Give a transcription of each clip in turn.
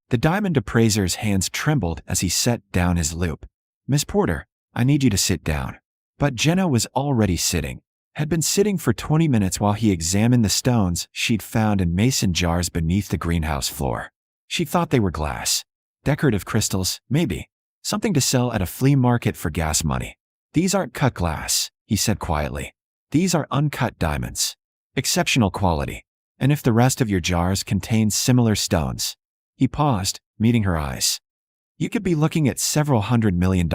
The diamond appraiser's hands trembled as he set down his loupe. "Miss Porter, I need you to sit down." But Jenna was already sitting, had been sitting for 20 minutes while he examined the stones she'd found in mason jars beneath the greenhouse floor. She thought they were glass. Decorative crystals, maybe. Something to sell at a flea market for gas money. "These aren't cut glass," he said quietly. "These are uncut diamonds. Exceptional quality. And if the rest of your jars contain similar stones." He paused, meeting her eyes. "You could be looking at several $100 million.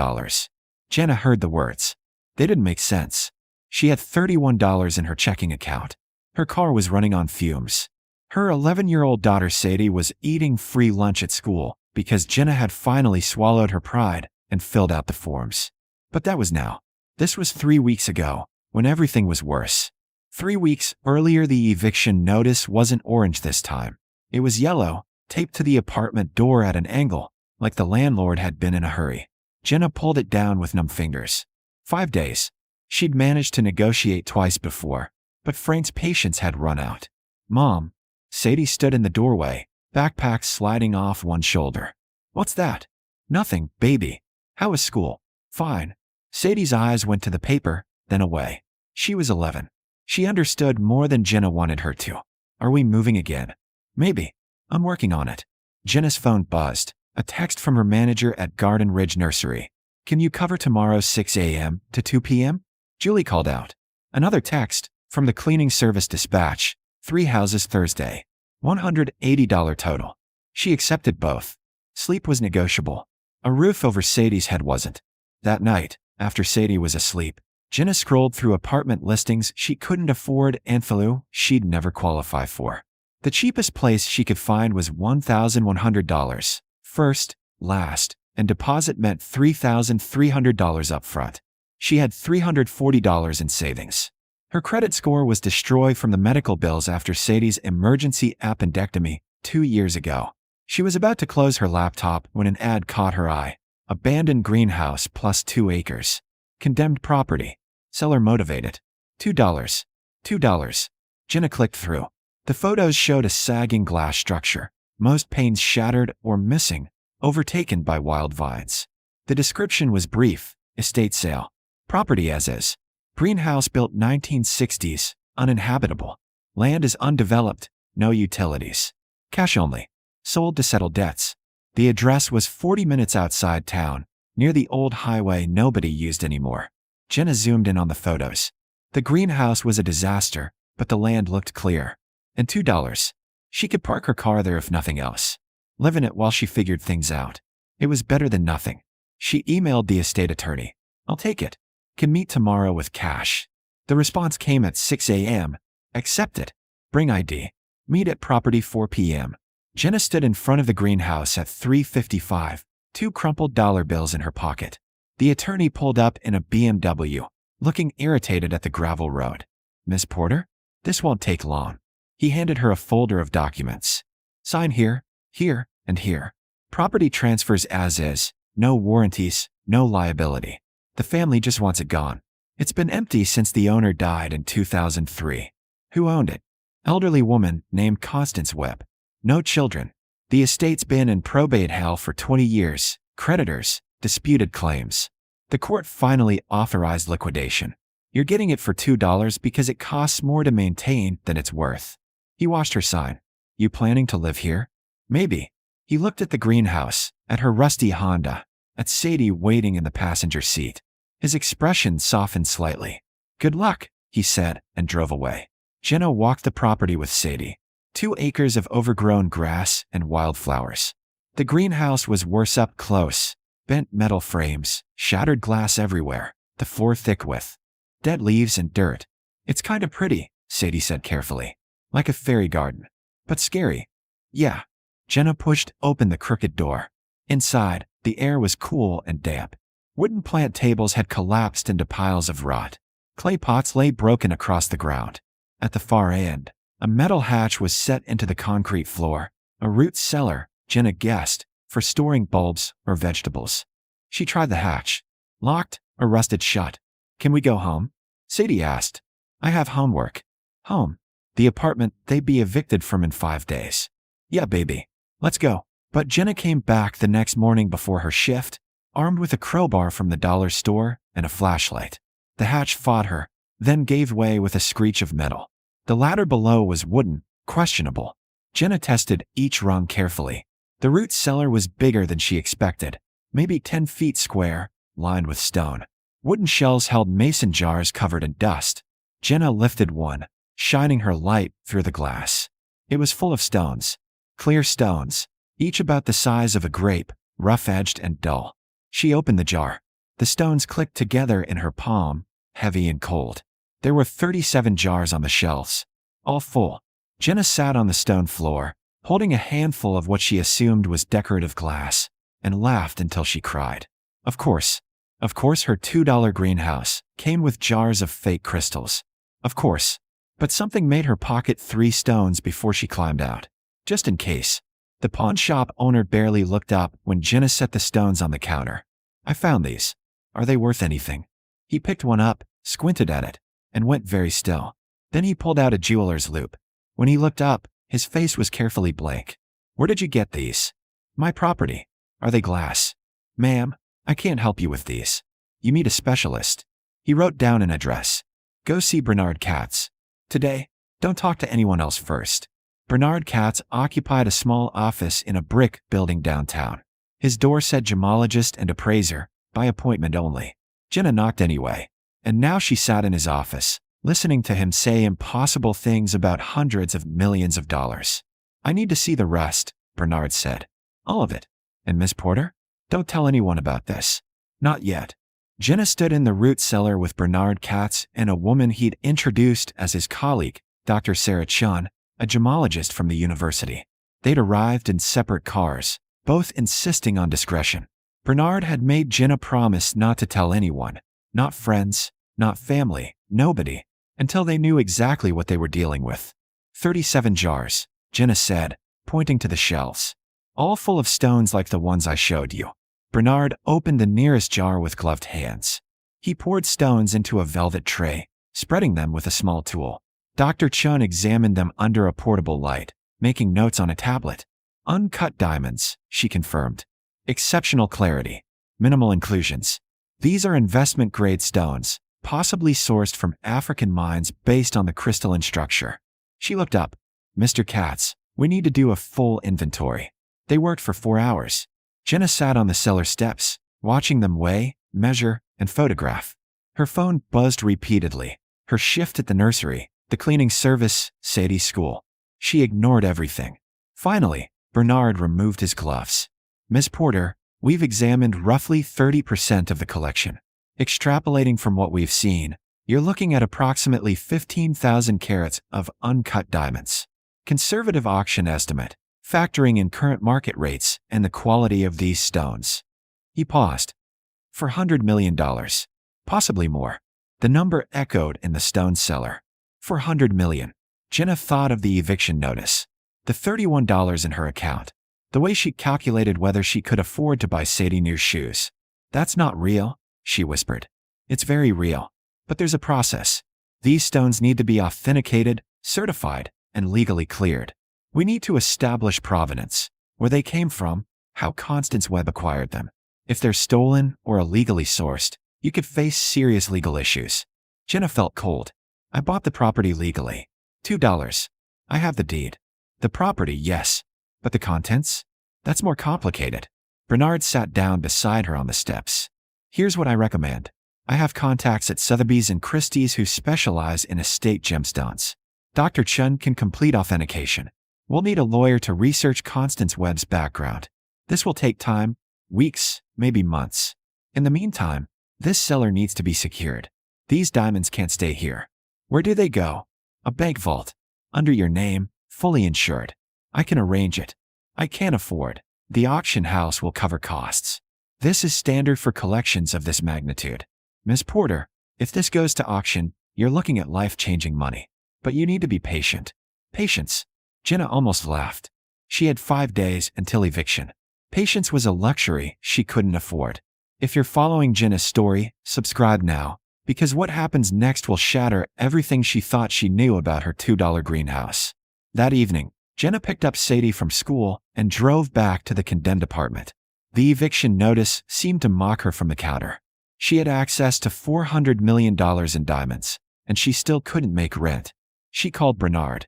Jenna heard the words. They didn't make sense. She had $31 in her checking account. Her car was running on fumes. Her 11-year-old daughter Sadie was eating free lunch at school because Jenna had finally swallowed her pride and filled out the forms. But that was now. This was 3 weeks ago, when everything was worse. 3 weeks earlier, the eviction notice wasn't orange this time. It was yellow, taped to the apartment door at an angle, like the landlord had been in a hurry. Jenna pulled it down with numb fingers. 5 days. She'd managed to negotiate twice before, but Frank's patience had run out. "Mom." Sadie stood in the doorway, backpack sliding off one shoulder. "What's that?" "Nothing, baby. How was school?" "Fine." Sadie's eyes went to the paper, then away. She was 11. She understood more than Jenna wanted her to. "Are we moving again?" "Maybe. I'm working on it." Jenna's phone buzzed. A text from her manager at Garden Ridge Nursery. "Can you cover tomorrow 6 a.m. to 2 p.m.? Julie called out. Another text from the cleaning service dispatch. 3 houses Thursday. $180 total. She accepted both. Sleep was negotiable. A roof over Sadie's head wasn't. That night, after Sadie was asleep, Jenna scrolled through apartment listings she couldn't afford and flew she'd never qualify for. The cheapest place she could find was $1,100. First, last, and deposit meant $3,300 up front. She had $340 in savings. Her credit score was destroyed from the medical bills after Sadie's emergency appendectomy 2 years ago. She was about to close her laptop when an ad caught her eye. Abandoned greenhouse plus 2 acres. Condemned property. Seller motivated. $2. $2. Jenna clicked through. The photos showed a sagging glass structure, most panes shattered or missing, overtaken by wild vines. The description was brief: estate sale. Property as is. Greenhouse built 1960s, uninhabitable. Land is undeveloped, no utilities. Cash only. Sold to settle debts. The address was 40 minutes outside town, near the old highway nobody used anymore. Jenna zoomed in on the photos. The greenhouse was a disaster, but the land looked clear. And $2. She could park her car there if nothing else. Live in it while she figured things out. It was better than nothing. She emailed the estate attorney. "I'll take it. Can meet tomorrow with cash." The response came at 6 a.m. "Accepted. Bring ID. Meet at property 4 p.m. Jenna stood in front of the greenhouse at 3:55, 2 crumpled dollar bills in her pocket. The attorney pulled up in a BMW, looking irritated at the gravel road. "Miss Porter? This won't take long." He handed her a folder of documents. "Sign here, here, and here. Property transfers as is, no warranties, no liability. The family just wants it gone. It's been empty since the owner died in 2003. Who owned it? Elderly woman named Constance Webb. No children. The estate's been in probate hell for 20 years. Creditors, disputed claims. The court finally authorized liquidation. You're getting it for $2 because it costs more to maintain than it's worth." He watched her sign. "You planning to live here?" "Maybe." He looked at the greenhouse, at her rusty Honda, at Sadie waiting in the passenger seat. His expression softened slightly. "Good luck," he said, and drove away. Jenna walked the property with Sadie. 2 acres of overgrown grass and wildflowers. The greenhouse was worse up close. Bent metal frames, shattered glass everywhere, the floor thick with dead leaves and dirt. "It's kind of pretty," Sadie said carefully. "Like a fairy garden. But scary." "Yeah." Jenna pushed open the crooked door. Inside, the air was cool and damp. Wooden plant tables had collapsed into piles of rot. Clay pots lay broken across the ground. At the far end, a metal hatch was set into the concrete floor, a root cellar, Jenna guessed, for storing bulbs or vegetables. She tried the hatch. Locked or rusted shut. "Can we go home?" Sadie asked. "I have homework." "Home?" "The apartment they'd be evicted from in 5 days." "Yeah, baby. Let's go." But Jenna came back the next morning before her shift, armed with a crowbar from the dollar store and a flashlight. The hatch fought her, then gave way with a screech of metal. The ladder below was wooden, questionable. Jenna tested each rung carefully. The root cellar was bigger than she expected, maybe 10 feet square, lined with stone. Wooden shelves held mason jars covered in dust. Jenna lifted one, shining her light through the glass. It was full of stones. Clear stones, each about the size of a grape, rough-edged and dull. She opened the jar. The stones clicked together in her palm, heavy and cold. There were 37 jars on the shelves, all full. Jenna sat on the stone floor, holding a handful of what she assumed was decorative glass, and laughed until she cried. Of course her $2 greenhouse came with jars of fake crystals. Of course. But something made her pocket 3 stones before she climbed out. Just in case. The pawn shop owner barely looked up when Jenna set the stones on the counter. I found these. Are they worth anything? He picked one up, squinted at it, and went very still. Then he pulled out a jeweler's loupe. When he looked up, his face was carefully blank. Where did you get these? My property. Are they glass? Ma'am, I can't help you with these. You need a specialist. He wrote down an address. Go see Bernard Katz. Today, don't talk to anyone else first. Bernard Katz occupied a small office in a brick building downtown. His door said gemologist and appraiser, by appointment only. Jenna knocked anyway, and now she sat in his office, listening to him say impossible things about hundreds of millions of dollars. I need to see the rest, Bernard said. All of it. And Miss Porter? Don't tell anyone about this. Not yet. Jenna stood in the root cellar with Bernard Katz and a woman he'd introduced as his colleague, Dr. Sarah Chun, a gemologist from the university. They'd arrived in separate cars, both insisting on discretion. Bernard had made Jenna promise not to tell anyone, not friends, not family, nobody, until they knew exactly what they were dealing with. 37 jars, Jenna said, pointing to the shelves. All full of stones like the ones I showed you. Bernard opened the nearest jar with gloved hands. He poured stones into a velvet tray, spreading them with a small tool. Dr. Chun examined them under a portable light, making notes on a tablet. Uncut diamonds, she confirmed. Exceptional clarity. Minimal inclusions. These are investment-grade stones, possibly sourced from African mines based on the crystalline structure. She looked up. Mr. Katz, we need to do a full inventory. They worked for 4 hours. Jenna sat on the cellar steps, watching them weigh, measure, and photograph. Her phone buzzed repeatedly. Her shift at the nursery, the cleaning service, Sadie's school. She ignored everything. Finally, Bernard removed his gloves. Miss Porter, we've examined roughly 30% of the collection. Extrapolating from what we've seen, you're looking at approximately 15,000 carats of uncut diamonds. Conservative auction estimate, factoring in current market rates and the quality of these stones. He paused. For $100 million. Possibly more. The number echoed in the stone cellar. For $100 million. Jenna thought of the eviction notice. The $31 in her account. The way she calculated whether she could afford to buy Sadie new shoes. That's not real, she whispered. It's very real. But there's a process. These stones need to be authenticated, certified, and legally cleared. We need to establish provenance, where they came from, how Constance Webb acquired them. If they're stolen or illegally sourced, you could face serious legal issues. Jenna felt cold. I bought the property legally. $2. I have the deed. The property, yes. But the contents? That's more complicated. Bernard sat down beside her on the steps. Here's what I recommend. I have contacts at Sotheby's and Christie's who specialize in estate gemstones. Dr. Chun can complete authentication. We'll need a lawyer to research Constance Webb's background. This will take time, weeks, maybe months. In the meantime, this cellar needs to be secured. These diamonds can't stay here. Where do they go? A bank vault. Under your name, fully insured. I can arrange it. I can't afford. The auction house will cover costs. This is standard for collections of this magnitude. Miss Porter, if this goes to auction, you're looking at life-changing money. But you need to be patient. Patience. Jenna almost laughed. She had 5 days until eviction. Patience was a luxury she couldn't afford. If you're following Jenna's story, subscribe now, because what happens next will shatter everything she thought she knew about her $2 greenhouse. That evening, Jenna picked up Sadie from school and drove back to the condemned apartment. The eviction notice seemed to mock her from the counter. She had access to $400 million in diamonds, and she still couldn't make rent. She called Bernard.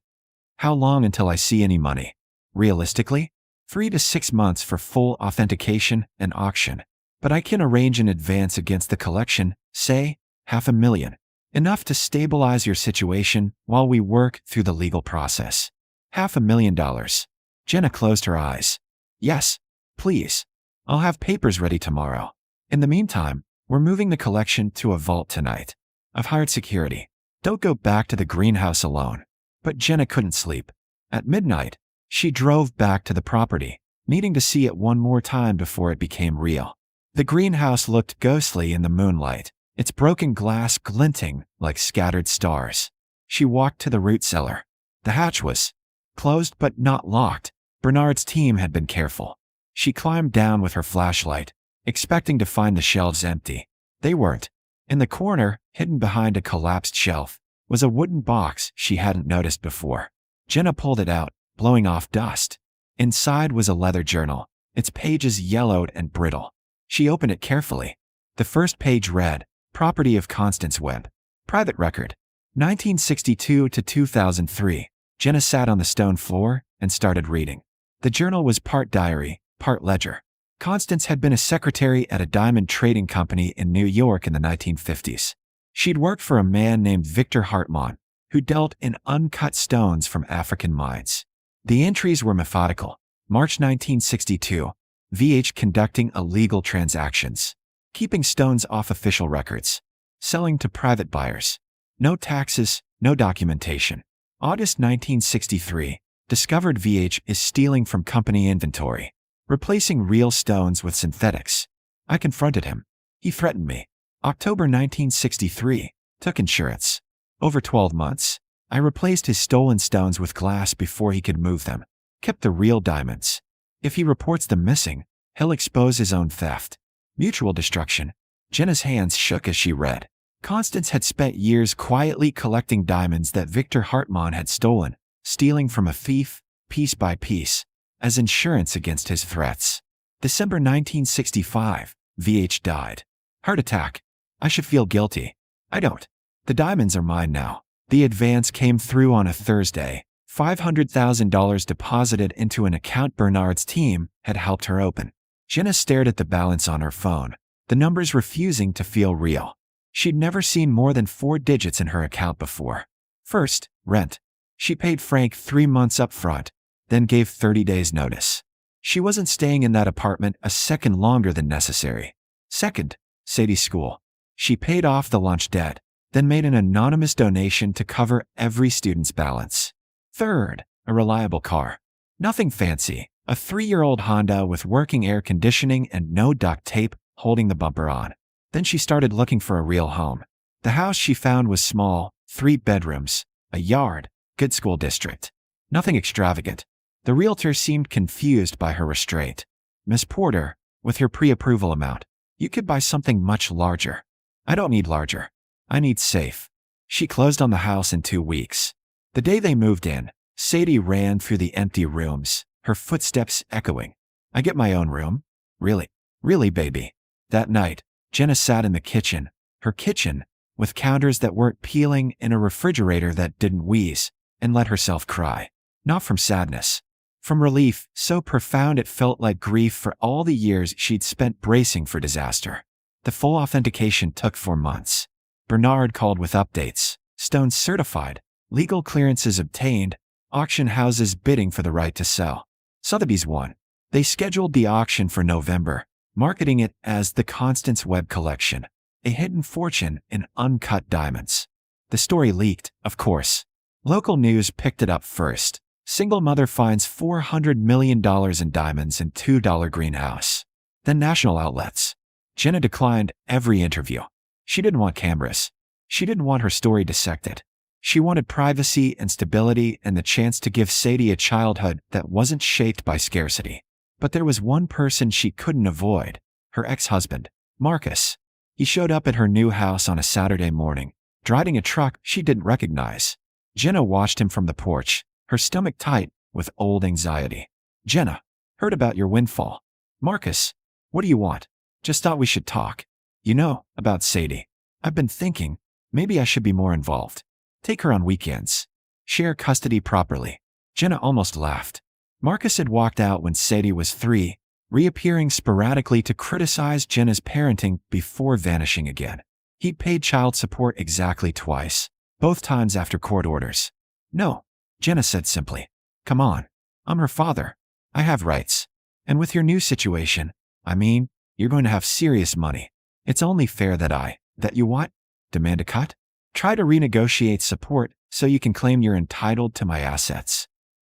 "How long until I see any money?" "Realistically, 3 to 6 months for full authentication and auction. But I can arrange an advance against the collection, say, $500,000. Enough to stabilize your situation while we work through the legal process." $500,000. Jenna closed her eyes. "Yes, please. I'll have papers ready tomorrow. In the meantime, we're moving the collection to a vault tonight. I've hired security. Don't go back to the greenhouse alone." But Jenna couldn't sleep. At midnight, she drove back to the property, needing to see it one more time before it became real. The greenhouse looked ghostly in the moonlight, its broken glass glinting like scattered stars. She walked to the root cellar. The hatch was closed but not locked. Bernard's team had been careful. She climbed down with her flashlight, expecting to find the shelves empty. They weren't. In the corner, hidden behind a collapsed shelf, was a wooden box she hadn't noticed before. Jenna pulled it out, blowing off dust. Inside was a leather journal, its pages yellowed and brittle. She opened it carefully. The first page read, "Property of Constance Webb. Private record. 1962 to 2003. Jenna sat on the stone floor and started reading. The journal was part diary, part ledger. Constance had been a secretary at a diamond trading company in New York in the 1950s. She'd worked for a man named Victor Hartmann, who dealt in uncut stones from African mines. The entries were methodical. March 1962, VH conducting illegal transactions, keeping stones off official records, selling to private buyers. No taxes, no documentation. August 1963, discovered VH is stealing from company inventory, replacing real stones with synthetics. I confronted him. He threatened me. October 1963, took insurance. Over 12 months, I replaced his stolen stones with glass before he could move them. Kept the real diamonds. If he reports them missing, he'll expose his own theft. Mutual destruction. Jenna's hands shook as she read. Constance had spent years quietly collecting diamonds that Victor Hartmann had stolen, stealing from a thief, piece by piece, as insurance against his threats. December 1965, VH died. Heart attack. I should feel guilty. I don't. The diamonds are mine now. The advance came through on a Thursday. $500,000 deposited into an account Bernard's team had helped her open. Jenna stared at the balance on her phone, the numbers refusing to feel real. She'd never seen more than 4 digits in her account before. First, rent. She paid Frank 3 months up front, then gave 30 days notice. She wasn't staying in that apartment a second longer than necessary. Second, Sadie's school. She paid off the lunch debt, then made an anonymous donation to cover every student's balance. Third, a reliable car. Nothing fancy, a 3-year-old Honda with working air conditioning and no duct tape holding the bumper on. Then she started looking for a real home. The house she found was small, 3 bedrooms, a yard, good school district. Nothing extravagant. The realtor seemed confused by her restraint. "Miss Porter, with your pre-approval amount, you could buy something much larger." "I don't need larger. I need safe." She closed on the house in 2 weeks. The day they moved in, Sadie ran through the empty rooms, her footsteps echoing. "I get my own room? Really? Really, baby?" That night, Jenna sat in the kitchen, her kitchen, with counters that weren't peeling and a refrigerator that didn't wheeze, and let herself cry. Not from sadness. From relief so profound it felt like grief for all the years she'd spent bracing for disaster. The full authentication took 4 months. Bernard called with updates, stones certified, legal clearances obtained, auction houses bidding for the right to sell. Sotheby's won. They scheduled the auction for November, marketing it as the Constance Webb Collection, a hidden fortune in uncut diamonds. The story leaked, of course. Local news picked it up first. Single mother finds $400 million in diamonds in $2 greenhouse. Then national outlets. Jenna declined every interview. She didn't want cameras. She didn't want her story dissected. She wanted privacy and stability and the chance to give Sadie a childhood that wasn't shaped by scarcity. But there was one person she couldn't avoid, her ex-husband, Marcus. He showed up at her new house on a Saturday morning, driving a truck she didn't recognize. Jenna watched him from the porch, her stomach tight, with old anxiety. Jenna, heard about your windfall. Marcus, what do you want? Just thought we should talk. You know, about Sadie. I've been thinking, maybe I should be more involved. Take her on weekends. Share custody properly. Jenna almost laughed. Marcus had walked out when Sadie was 3, reappearing sporadically to criticize Jenna's parenting before vanishing again. He'd paid child support exactly twice, both times after court orders. No, Jenna said simply. Come on. I'm her father. I have rights. And with your new situation, you're going to have serious money. It's only fair that you what? Demand a cut? Try to renegotiate support so you can claim you're entitled to my assets.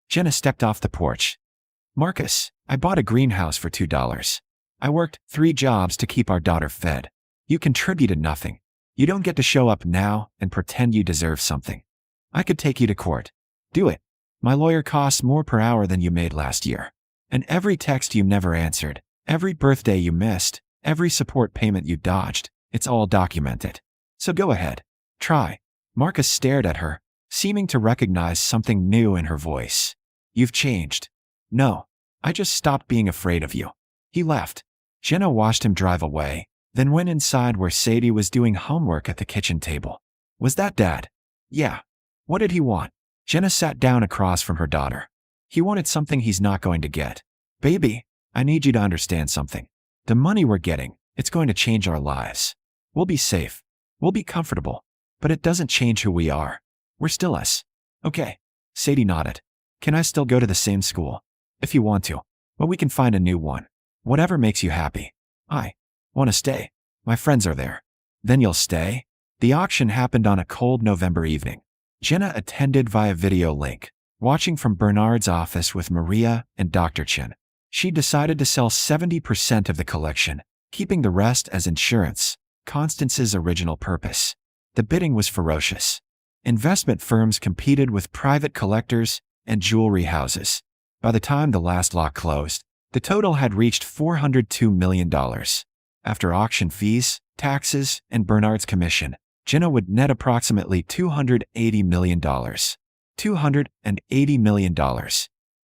Jenna stepped off the porch. Marcus, I bought a greenhouse for $2. I worked 3 jobs to keep our daughter fed. You contributed nothing. You don't get to show up now and pretend you deserve something. I could take you to court. Do it. My lawyer costs more per hour than you made last year. And every text you never answered, every birthday you missed, every support payment you dodged, it's all documented. So go ahead. Try. Marcus stared at her, seeming to recognize something new in her voice. You've changed. No, I just stopped being afraid of you. He left. Jenna watched him drive away, then went inside where Sadie was doing homework at the kitchen table. Was that Dad? Yeah. What did he want? Jenna sat down across from her daughter. He wanted something he's not going to get. Baby, I need you to understand something. The money we're getting, it's going to change our lives. We'll be safe. We'll be comfortable. But it doesn't change who we are. We're still us. Okay. Sadie nodded. Can I still go to the same school? If you want to. But we can find a new one. Whatever makes you happy. I want to stay. My friends are there. Then you'll stay? The auction happened on a cold November evening. Jenna attended via video link, watching from Bernard's office with Maria and Dr. Chen. She decided to sell 70% of the collection, keeping the rest as insurance, Constance's original purpose. The bidding was ferocious. Investment firms competed with private collectors and jewelry houses. By the time the last lot closed, the total had reached $402 million. After auction fees, taxes, and Bernard's commission, Jenna would net approximately $280 million. $280 million.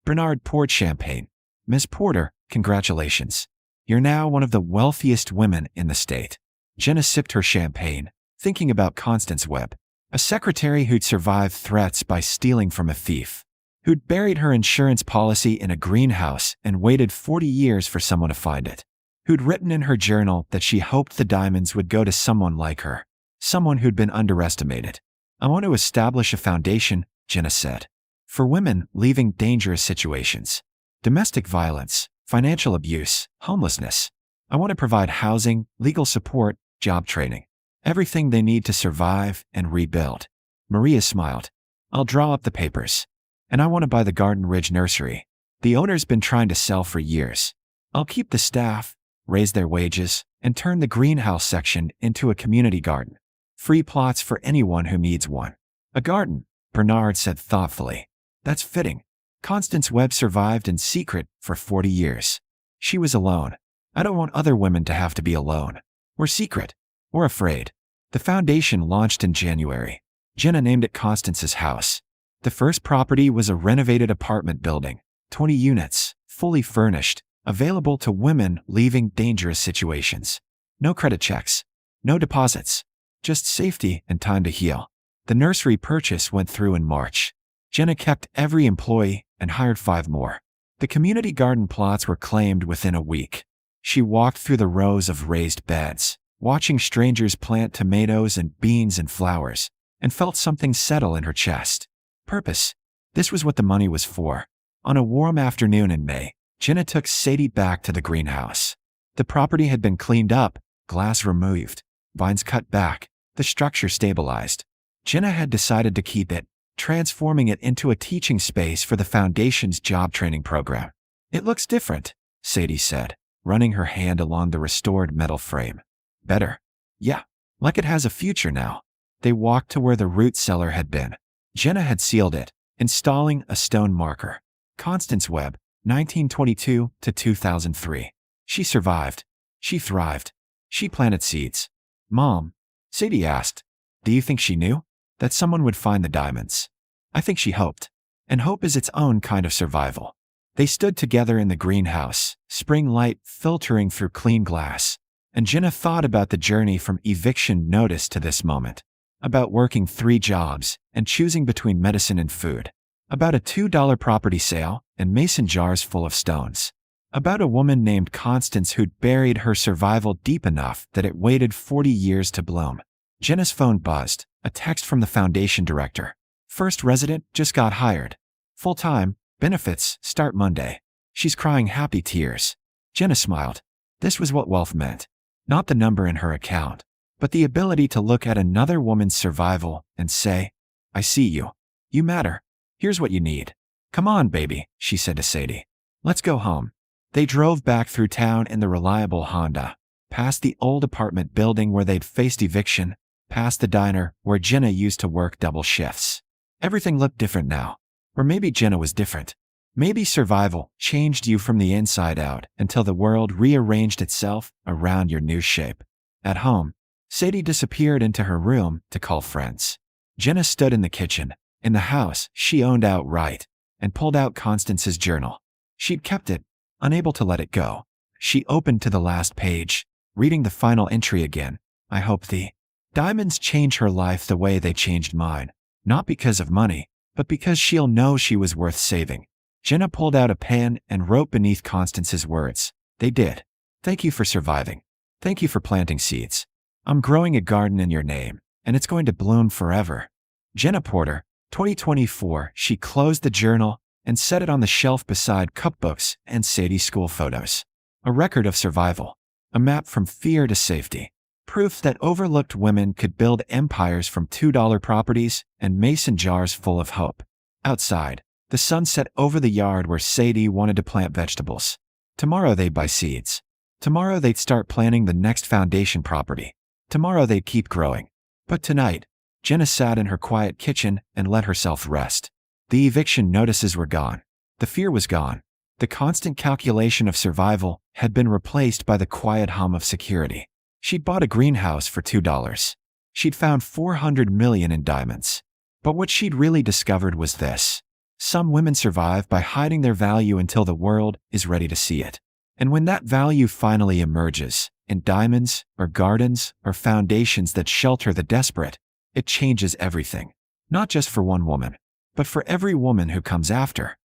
Bernard poured champagne. Miss Porter, congratulations. You're now one of the wealthiest women in the state. Jenna sipped her champagne, thinking about Constance Webb, a secretary who'd survived threats by stealing from a thief, who'd buried her insurance policy in a greenhouse and waited 40 years for someone to find it, who'd written in her journal that she hoped the diamonds would go to someone like her, someone who'd been underestimated. I want to establish a foundation, Jenna said, for women leaving dangerous situations. Domestic violence, financial abuse, homelessness. I want to provide housing, legal support, job training, everything they need to survive and rebuild. Maria smiled. I'll draw up the papers. And I want to buy the Garden Ridge Nursery. The owner's been trying to sell for years. I'll keep the staff, raise their wages, and turn the greenhouse section into a community garden. Free plots for anyone who needs one. A garden, Bernard said thoughtfully. That's fitting. Constance Webb survived in secret for 40 years. She was alone. I don't want other women to have to be alone. We're secret. We're afraid. The foundation launched in January. Jenna named it Constance's house. The first property was a renovated apartment building, 20 units, fully furnished, available to women leaving dangerous situations. No credit checks. No deposits. Just safety and time to heal. The nursery purchase went through in March. Jenna kept every employee and hired 5 more. The community garden plots were claimed within a week. She walked through the rows of raised beds, watching strangers plant tomatoes and beans and flowers, and felt something settle in her chest. Purpose. This was what the money was for. On a warm afternoon in May, Jenna took Sadie back to the greenhouse. The property had been cleaned up, glass removed, vines cut back, the structure stabilized. Jenna had decided to keep it, transforming it into a teaching space for the foundation's job training program. It looks different, Sadie said, running her hand along the restored metal frame. Better. Yeah, like it has a future now. They walked to where the root cellar had been. Jenna had sealed it, installing a stone marker. Constance Webb, 1922 to 2003. She survived. She thrived. She planted seeds. Mom, Sadie asked, do you think she knew that someone would find the diamonds? I think she hoped. And hope is its own kind of survival. They stood together in the greenhouse, spring light filtering through clean glass. And Jenna thought about the journey from eviction notice to this moment. About working 3 jobs and choosing between medicine and food. About a $2 property sale and mason jars full of stones. About a woman named Constance who'd buried her survival deep enough that it waited 40 years to bloom. Jenna's phone buzzed, a text from the foundation director. First resident just got hired. Full-time, benefits start Monday. She's crying happy tears. Jenna smiled. This was what wealth meant. Not the number in her account, but the ability to look at another woman's survival and say, I see you. You matter. Here's what you need. Come on, baby, she said to Sadie. Let's go home. They drove back through town in the reliable Honda, past the old apartment building where they'd faced eviction, past the diner where Jenna used to work double shifts. Everything looked different now. Or maybe Jenna was different. Maybe survival changed you from the inside out until the world rearranged itself around your new shape. At home, Sadie disappeared into her room to call friends. Jenna stood in the kitchen, in the house she owned outright, and pulled out Constance's journal. She'd kept it, unable to let it go. She opened to the last page, reading the final entry again. I hope the diamonds change her life the way they changed mine. Not because of money, but because she'll know she was worth saving. Jenna pulled out a pen and wrote beneath Constance's words. They did. Thank you for surviving. Thank you for planting seeds. I'm growing a garden in your name, and it's going to bloom forever. Jenna Porter, 2024. She closed the journal and set it on the shelf beside cookbooks and Sadie's school photos. A record of survival. A map from fear to safety. Proof that overlooked women could build empires from $2 properties and mason jars full of hope. Outside, the sun set over the yard where Sadie wanted to plant vegetables. Tomorrow they'd buy seeds. Tomorrow they'd start planning the next foundation property. Tomorrow they'd keep growing. But tonight, Jenna sat in her quiet kitchen and let herself rest. The eviction notices were gone. The fear was gone. The constant calculation of survival had been replaced by the quiet hum of security. She'd bought a greenhouse for $2. She'd found $400 million in diamonds. But what she'd really discovered was this. Some women survive by hiding their value until the world is ready to see it. And when that value finally emerges, in diamonds, or gardens, or foundations that shelter the desperate, it changes everything. Not just for one woman, but for every woman who comes after.